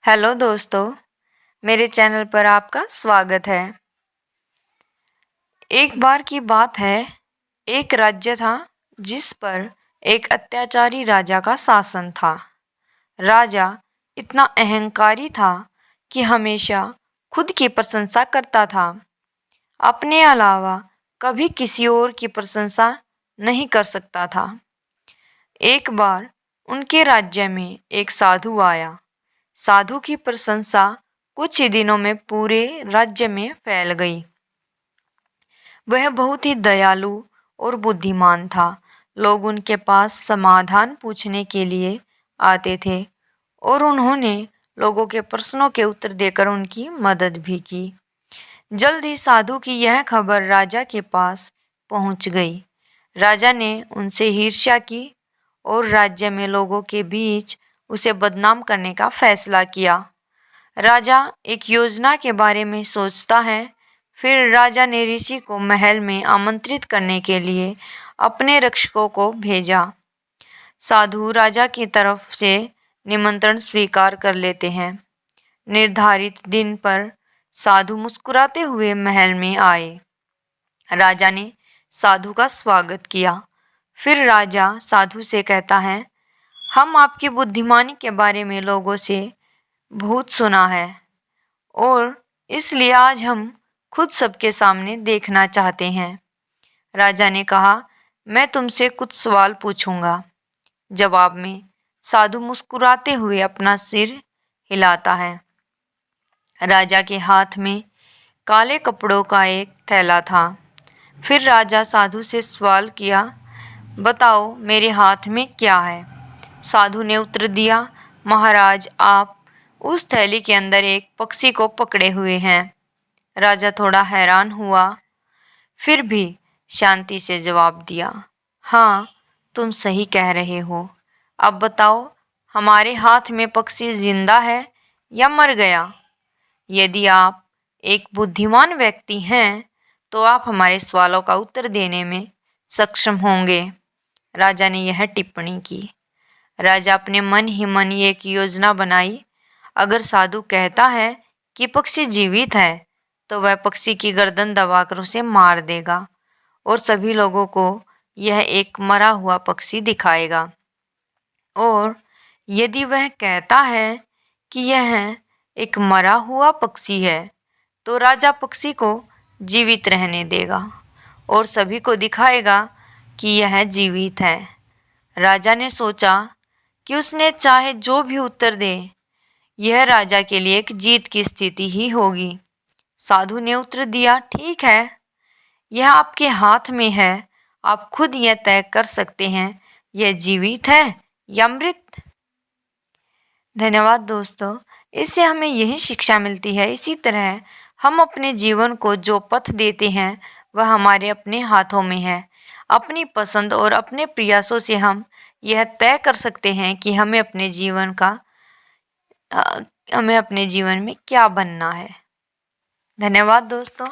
Hello दोस्तों, मेरे channel पर आपका स्वागत है। एक बार की बात है, एक राज्य था जिस पर एक अत्याचारी राजा का शासन था। राजा इतना अहंकारी था कि हमेशा खुद की प्रशंसा करता था, अपने अलावा कभी किसी और की प्रशंसा नहीं कर सकता था। एक बार उनके राज्य में एक साधु आया। साधु की प्रशंसा कुछ ही दिनों में पूरे राज्य में फैल गई। वह बहुत ही दयालु और बुद्धिमान था। लोग उनके पास समाधान पूछने के लिए आते थे और उन्होंने लोगों के प्रश्नों के उत्तर देकर उनकी मदद भी की। जल्द ही साधु की यह खबर राजा के पास पहुंच गई। राजा ने उनसे ईर्ष्या की और राज्य में लोगों के बीच उसे बदनाम करने का फैसला किया। राजा एक योजना के बारे में सोचता है। फिर राजा ने ऋषि को महल में आमंत्रित करने के लिए अपने रक्षकों को भेजा। साधु राजा की तरफ से निमंत्रण स्वीकार कर लेते हैं। निर्धारित दिन पर साधु मुस्कुराते हुए महल में आए। राजा ने साधु का स्वागत किया। फिर राजा साधु से कहता है, हम आपकी बुद्धिमानी के बारे में लोगों से बहुत सुना है और इसलिए आज हम खुद सबके सामने देखना चाहते हैं। राजा ने कहा, मैं तुमसे कुछ सवाल पूछूंगा। जवाब में साधु मुस्कुराते हुए अपना सिर हिलाता है। राजा के हाथ में काले कपड़ों का एक थैला था। फिर राजा साधु से सवाल किया, बताओ मेरे हाथ में क्या है। साधु ने उत्तर दिया, महाराज आप उस थैली के अंदर एक पक्षी को पकड़े हुए हैं। राजा थोड़ा हैरान हुआ, फिर भी शांति से जवाब दिया, हाँ तुम सही कह रहे हो। अब बताओ हमारे हाथ में पक्षी जिंदा है या मर गया। यदि आप एक बुद्धिमान व्यक्ति हैं तो आप हमारे सवालों का उत्तर देने में सक्षम होंगे। राजा ने यह टिप्पणी की। राजा अपने मन ही मन एक योजना बनाई। अगर साधु कहता है कि पक्षी जीवित है तो वह पक्षी की गर्दन दबाकर उसे मार देगा और सभी लोगों को यह एक मरा हुआ पक्षी दिखाएगा। और यदि वह कहता है कि यह एक मरा हुआ पक्षी है तो राजा पक्षी को जीवित रहने देगा और सभी को दिखाएगा कि यह जीवित है। राजा ने सोचा कि उसने चाहे जो भी उत्तर दे, यह राजा के लिए एक जीत की स्थिति ही होगी। साधु ने उत्तर दिया, ठीक है, यह आपके हाथ में है। आप खुद यह तय कर सकते हैं यह जीवित है या मृत। धन्यवाद दोस्तों, इससे हमें यही शिक्षा मिलती है। इसी तरह हम अपने जीवन को जो पथ देते हैं वह हमारे अपने हाथों में है। अपनी पसंद और अपने प्रयासों से हम यह तय कर सकते हैं कि हमें अपने जीवन में क्या बनना है। धन्यवाद दोस्तों।